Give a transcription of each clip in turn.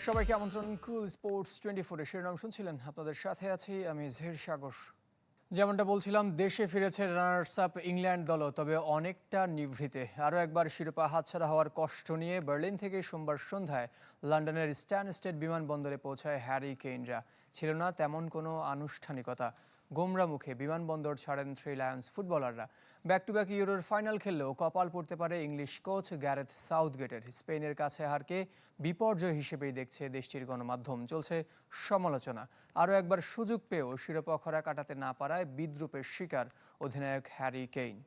সবাইকে আমন্ত্রণ কুল স্পোর্টস 24 শিরোনাম শুনছিলেন। আপনাদের সাথে আছি আমি জহির সাগর। যেমনটা বলছিলাম, দেশে ফিরেছে রানার্স আপ ইংল্যান্ড দলও, তবে অনেকটা নিভৃতে। আরও একবার শিরোপা হাতছাড়া হওয়ার কষ্ট নিয়ে বার্লিন থেকে সোমবার সন্ধ্যায় লন্ডনের স্ট্যানস্টেড বিমানবন্দরে পৌঁছায় হ্যারি কেইনরা। ছিল না তেমন কোনো আনুষ্ঠানিকতা। গোমরা মুখে বিমানবন্দর ছাড়েন থ্রি লায়ন্স ফুটবলাররা। ব্যাক টু ব্যাক ইউরোর ফাইনাল খেললেও কপাল পড়তে পারে ইংলিশ কোচ গ্যারেথ সাউথগেটের। স্পেনের কাছে হারকে বিপর্যয় হিসেবেই দেখছে দেশটির গণমাধ্যম। চলছে সমালোচনা। আরও একবার সুযোগ পেয়েও শিরোপা খরা কাটাতে না পারায় বিদ্রূপের শিকার অধিনায়ক হ্যারি কেইন।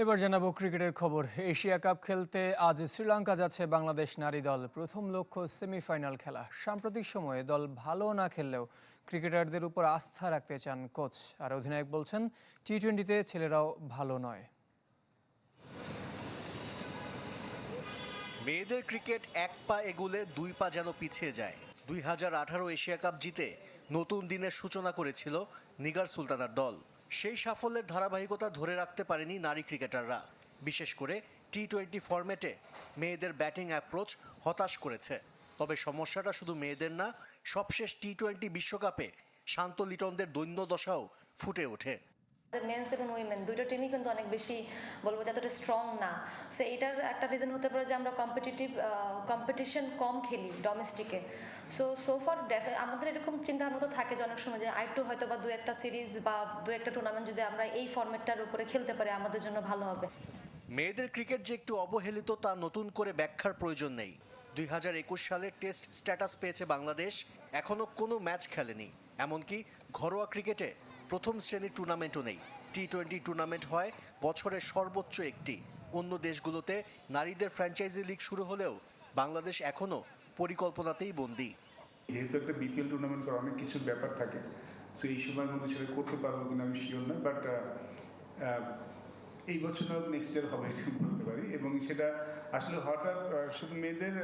এবার জানাবো ক্রিকেটের খবর। এশিয়া কাপ খেলতে আজ শ্রীলঙ্কা যাচ্ছে বাংলাদেশ নারী দল। প্রথম লক্ষ্য সেমিফাইনাল খেলা। সাম্প্রতিক সময়ে দল ভালো না খেললেও ক্রিকেটারদের উপর আস্থা রাখতে চান কোচ। আর অধিনায়ক বলছেন, টি-20তে ছেলেরাও ভালো নয়। মেয়েদের ক্রিকেট এক পা এগুলে দুই পা যেন পিছিয়ে যায়। 2018 এশিয়া কাপ জিতে নতুন দিনের সূচনা করেছিল নিগার সুলতানার দল। সেই সাফল্যের ধারাবাহিকতা ধরে রাখতে পারেনি নারী ক্রিকেটাররা। বিশেষ করে টি-20 ফরম্যাটে মেয়েদের ব্যাটিং অ্যাপ্রোচ হতাশ করেছে। তবে সমস্যাটা শুধু মেয়েদের না, সবশেষ টি-20 বিশ্বকাপে শান্ত লিটনদের দৈন্যদশাও ফুটে ওঠে। মেন্স এবং উইমেন দুটো টিমই কিন্তু অনেক বেশি বলবো যে এতটা স্ট্রং না। সো এটার একটা রিজন হতে পারে যে আমরা কম্পিটিশন কম খেলি ডোমেস্টিকে। সো ফার আমাদের এরকম চিন্তা ভাবনা তো থাকে যে অনেক সময় যে আরেকটু হয়তো বা দু একটা সিরিজ বা দু একটা টুর্নামেন্ট যদি আমরা এই ফরম্যাটটার উপরে খেলতে পারি আমাদের জন্য ভালো হবে। মেয়েদের ক্রিকেট যে একটু অবহেলিত তা নতুন করে ব্যাখ্যার প্রয়োজন নেই। 2021 সালে টেস্ট স্ট্যাটাস পেয়েছে বাংলাদেশ, এখনো কোনো ম্যাচ খেলেনি। এমনকি ঘরোয়া ক্রিকেটে প্রথম শ্রেণীর টুর্নামেন্টও নেই। টি-20 টুর্নামেন্ট হয় বছরের সর্বোচ্চ একটি। অন্য দেশগুলোতে নারীদের ফ্র্যাঞ্চাইজি লিগ শুরু হলেও বাংলাদেশ এখনো পরিকল্পনাতেই বন্দী। যেহেতু একটা বিপিএল টুর্নামেন্ট করার অনেক কিছু ব্যাপার থাকে, সো এই সময়ের মধ্যে সেটা করতে পারবো কিনা আমি শিওর না, বাট এই বছর নেক্সট ইয়ার হবে বলতে পারি। এবং সেটা আসলে হঠাৎ শুধু মেয়েদের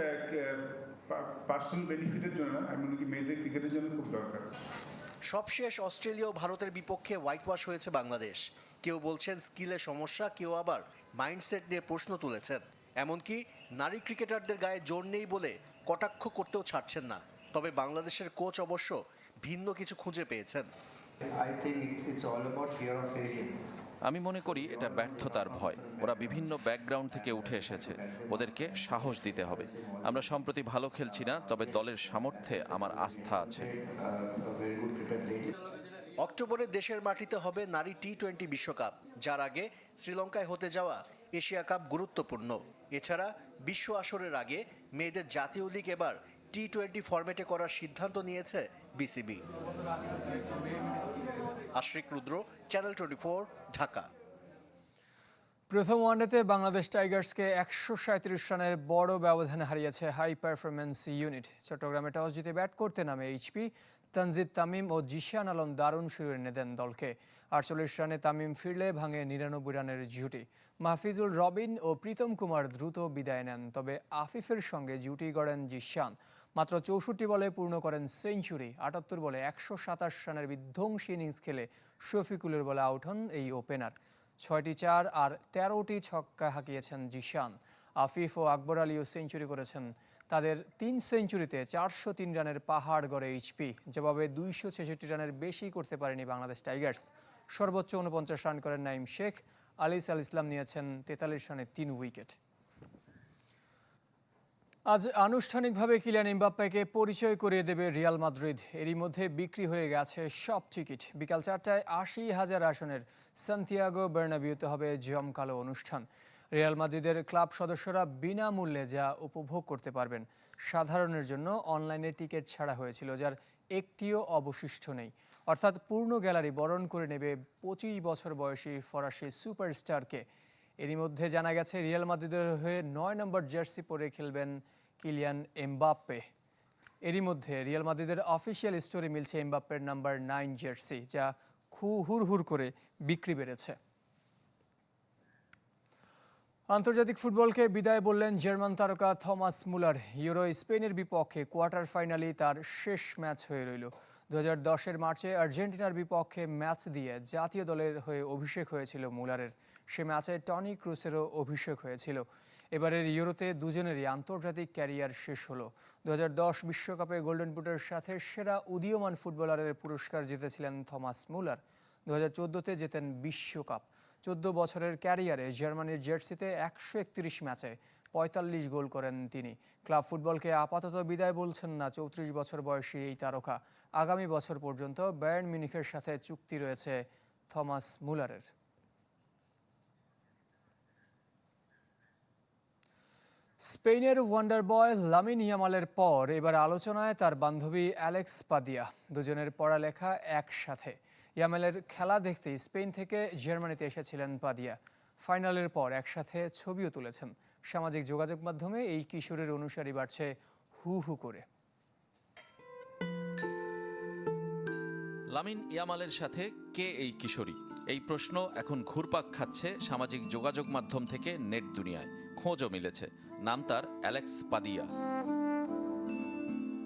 পার্সোনাল বেনিফিটের জন্য না, আমি মনে করি মেয়েদের ক্রিকেটের জন্য খুব দরকার। সবশেষ অস্ট্রেলিয়া ও ভারতের বিপক্ষে হোয়াইট ওয়াশ হয়েছে বাংলাদেশ। কেউ বলছেন স্কিলের সমস্যা, কেউ আবার মাইন্ডসেট নিয়ে প্রশ্ন তুলেছেন। এমনকি নারী ক্রিকেটারদের গায়ে জোর নেই বলে কটাক্ষ করতেও ছাড়ছেন না। তবে বাংলাদেশের কোচ অবশ্য ভিন্ন কিছু খুঁজে পেয়েছেন। আমি মনে করি এটা ব্যর্থতার ভয়। ওরা বিভিন্ন ব্যাকগ্রাউন্ড থেকে উঠে এসেছে, ওদেরকে সাহস দিতে হবে। আমরা সম্প্রতি ভালো খেলছি না, তবে দলের সামর্থ্যে আমার আস্থা আছে। অক্টোবরে দেশের মাটিতে হবে নারী টি-20 বিশ্বকাপ, যার আগে শ্রীলঙ্কায় হতে যাওয়া এশিয়া কাপ গুরুত্বপূর্ণ। এছাড়া বিশ্ব আসরের আগে মেয়েদের জাতীয় লিগ এবার টি-20 ফরম্যাটে করার সিদ্ধান্ত নিয়েছে বিসিবি। আশরিক রুদ্র, চ্যানেল 24, ঢাকা। প্রথম ওয়ানডেতে বাংলাদেশ টাইগার্সকে 137 রানের বড় ব্যবধানে হারিয়েছে হাই পারফরমেন্স ইউনিট। চট্টগ্রামে টস জিতে ব্যাট করতে নামে এইচপি। তানজিদ তামিম ও জিশান আলম দারুণ শুরু এনে দেন দলকে। 48 রানে তামিম ফিরলে ভাঙে 99 রানের জুটি। মাহফিজুল রবিন ও প্রীতম কুমার দ্রুত বিদায় নেন, তবে আফিফের সঙ্গে জুটি গড়েন জিশান। মাত্র 64 বলে পূর্ণ করেন সেঞ্চুরি। 78 বলে 127 রানের বিধ্বংসী ইনিংস খেলে শফিকুলের বলে আউট হন এই ওপেনার। 6টি 4 আর 13টি ছক্কা হাঁকিয়েছেন জিশান। আফিফ ও আকবর আলীও সেঞ্চুরি করেছেন। তাদের 3 সেঞ্চুরিতে 403 রানের পাহাড় গড়ে এইচপি। জবাবে 266 রানের বেশি করতে পারেনি বাংলাদেশ টাইগার্স। সর্বোচ্চ 49 রান করেন নাইম শেখ। আলিস আল ইসলাম নিয়েছেন 43 রানে 3 উইকেট। আজ আনুষ্ঠানিকভাবে কিলিয়ান এমবাপ্পেকে পরিচয় করিয়ে দেবে রিয়াল মাদ্রিদ। এরই মধ্যে বিক্রি হয়ে গেছে সব টিকিট। বিকাল 4টায় 80,000 আসনের সান্তিয়াগো বার্নাবিউতে হবে জমকালো অনুষ্ঠান। রিয়াল মাদ্রিদের ক্লাব সদস্যরা বিনামূল্যে যা উপভোগ করতে পারবেন। সাধারণের জন্য অনলাইনে টিকিট ছাড়া হয়েছিল, যার একটিও অবশিষ্ট নেই। অর্থাৎ পূর্ণ গ্যালারি বরণ করে নেবে 25 বছর বয়সী ফরাসি সুপারস্টারকে। এরই মধ্যে জানা গেছে রিয়াল মাদ্রিদের হয়ে 9 নম্বর জার্সি পরে খেলবেন কিলিয়ান এমবাপ্পে। এরই মধ্যে রিয়াল মাদ্রিদের অফিসিয়াল স্টোরে মিলছে এমবাপ্পের নাম্বার 9 জার্সি, যা হুড় করে বিক্রি বেড়েছে। আন্তর্জাতিক ফুটবলকে বিদায় বললেন জার্মান তারকা থমাস মুলার। ইউরো স্পেনের বিপক্ষে কোয়ার্টার ফাইনালই তার শেষ ম্যাচ হয়ে রইল। 2010-এর মার্চে আর্জেন্টিনার বিপক্ষে ম্যাচ দিয়ে জাতীয় দলের হয়ে অভিষেক হয়েছিল মুলারের। সে ম্যাচে টনি ক্রুসেরও অভিষেক হয়েছিল। এবারের ইউরোতে দুজনেরই আন্তর্জাতিক ক্যারিয়ার শেষ হলো। 2010 বিশ্বকাপে গোল্ডেন বুটের সাথে সেরা উদীয়মান ফুটবলারের পুরস্কার জিতেছিলেন থমাস মুলার। 2014-তে জেতেন বিশ্বকাপ। 14 বছরের ক্যারিয়ারে জার্মানির জার্সিতে 131 ম্যাচে 45 গোল করেন তিনি। ক্লাব ফুটবলকে আপাতত বিদায় বলছেন না 34 বছর বয়সী এই তারকা। আগামী বছর পর্যন্ত বায়ার্ন মিউনিখের সাথে চুক্তি রয়েছে থমাস মুলারের। স্পেনের ওয়ান্ডার বয় লামিন ইয়ামালের পর এবার আলোচনায় তার বান্ধবী অ্যালেক্স পাদিয়া। দুজনের পড়ালেখা একসাথে। ইয়ামালের খেলা দেখতে স্পেন থেকে জার্মানিতে এসেছিলেন পাদিয়া। ফাইনালের পর একসাথে ছবিও তুলেছেন। সামাজিক যোগাযোগ মাধ্যমে এই কিশোরের অনুসারী বাড়ছে হু হু করে। লামিন ইয়ামালের সাথে কে এই কিশোরী? এই প্রশ্ন এখন ঘুরপাক খাচ্ছে সামাজিক যোগাযোগ মাধ্যম থেকে নেট দুনিয়ায়। খোঁজও মিলেছে। নাম তার অ্যালেক্স পাদিয়া।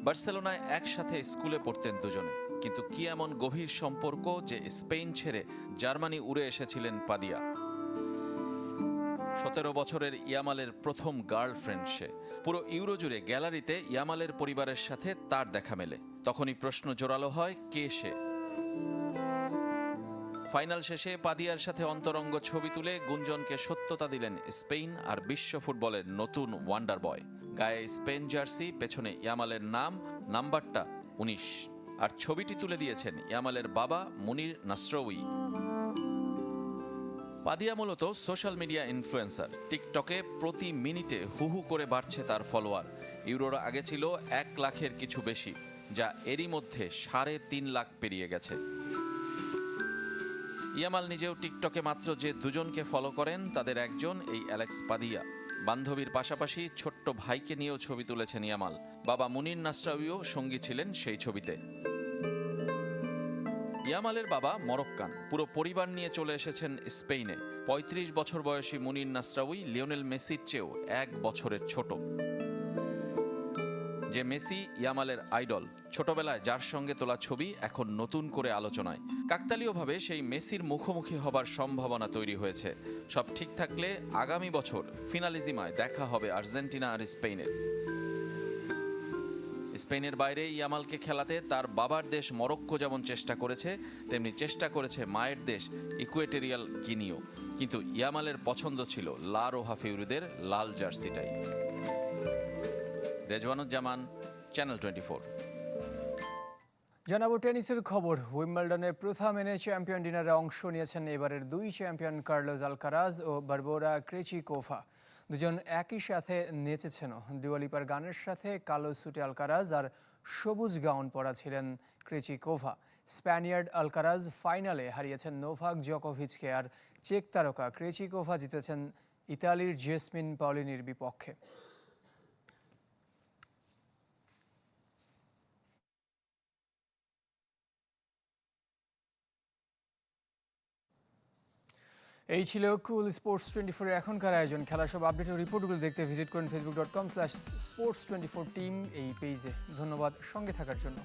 বার্সেলোনায় একসাথে স্কুলে পড়তেন দুজনে, কিন্তু কি এমন গভীর সম্পর্ক যে স্পেন ছেড়ে জার্মানি উড়ে এসেছিলেন পাদিয়া। 17 বছরের ইয়ামালের প্রথম গার্লফ্রেন্ড সে। পুরো ইউরো জুড়ে গ্যালারিতে ইয়ামালের পরিবারের সাথে তার দেখা মেলে। তখনই প্রশ্ন জোরালো হয়, কে সে? ফাইনাল শেষে পাদিয়ার সাথে অন্তরঙ্গ ছবি তুলে গুঞ্জনকে সত্যতা দিলেন স্পেন আর বিশ্ব ফুটবলের নতুন ওয়ান্ডার বয়। গায়ে স্পেন জার্সি, পেছনে ইয়ামালের নাম, নাম্বারটা 19। আর ছবিটি তুলে দিয়েছেন ইয়ামালের বাবা মুনির নাসরাউই। পাদিয়া মূলত সোশ্যাল মিডিয়া ইনফ্লুয়েন্সার। টিকটকে প্রতি মিনিটে হু হু করে বাড়ছে তার ফলোয়ার। ইউরোর আগে ছিল 1 লাখের কিছু বেশি, যা এরই মধ্যে 3.5 লাখ পেরিয়ে গেছে। ইয়ামাল নিজেও টিকটকে মাত্র যে দুজনকে ফলো করেন তাদের একজন এই অ্যালেক্স পাদিয়া। বান্ধবীর পাশাপাশি ছোট্ট ভাইকে নিয়েও ছবি তুলেছেন ইয়ামাল। বাবা মুনির নাসরাউইও সঙ্গী ছিলেন সেই ছবিতে। ইয়ামালের বাবা মরক্কান। পুরো পরিবার নিয়ে চলে এসেছেন স্পেনে। 35 বছর বয়সী মুনির নাসরাউই লিওনেল মেসির চেয়েও 1 বছরের ছোট। যে মেসি ইয়ামালের আইডল, ছোটবেলায় যার সঙ্গে তোলা ছবি এখন নতুন করে আলোচনায়। কাকতালীয়ভাবে সেই মেসির মুখোমুখি হবার সম্ভাবনা তৈরি হয়েছে। সব ঠিক থাকলে আগামী বছর ফিনালিজিমায় দেখা হবে আর্জেন্টিনা আর স্পেনের। স্পেনের বাইরে ইয়ামালকে খেলাতে তার বাবার দেশ মরক্কো যেমন চেষ্টা করেছে, তেমনি চেষ্টা করেছে মায়ের দেশ ইকুয়েটেরিয়াল গিনিও। কিন্তু ইয়ামালের পছন্দ ছিল লা রোহা ফিউরিদের লাল জার্সিটাই। রেজওয়ানুজ্জামান, চ্যানেল 24। জানাবো টেনিসের খবর। উইম্বলডনের প্রথম মেনে চ্যাম্পিয়ন ডিনারে অংশ নিয়েছেন এবারের 2 চ্যাম্পিয়ন কার্লোস আলকারাজ ও বারবোরা ক্রেচিকোভা। দুজন একই সাথে নেচেছেন। দুয়া লিপার গানের সাথে কালো সুটে আলকারাজ আর সবুজ গাউন পরা ছিলেন ক্রেচিকোভা। স্প্যানিয়ার্ড আলকারাজ ফাইনালে হারিয়েছেন নোভাক জকোভিচকে, আর চেক তারকা ক্রেচিকোভা জিতেছেন ইতালির জেসমিন পাওলিনির বিপক্ষে। এই ছিল কুল স্পোর্টস 24 এর এখনকার আয়োজন। খেলার সব আপডেট ও রিপোর্টগুলো দেখতে ভিজিট করুন facebook.com/sports24team এই পেজে। ধন্যবাদ সঙ্গে থাকার জন্য।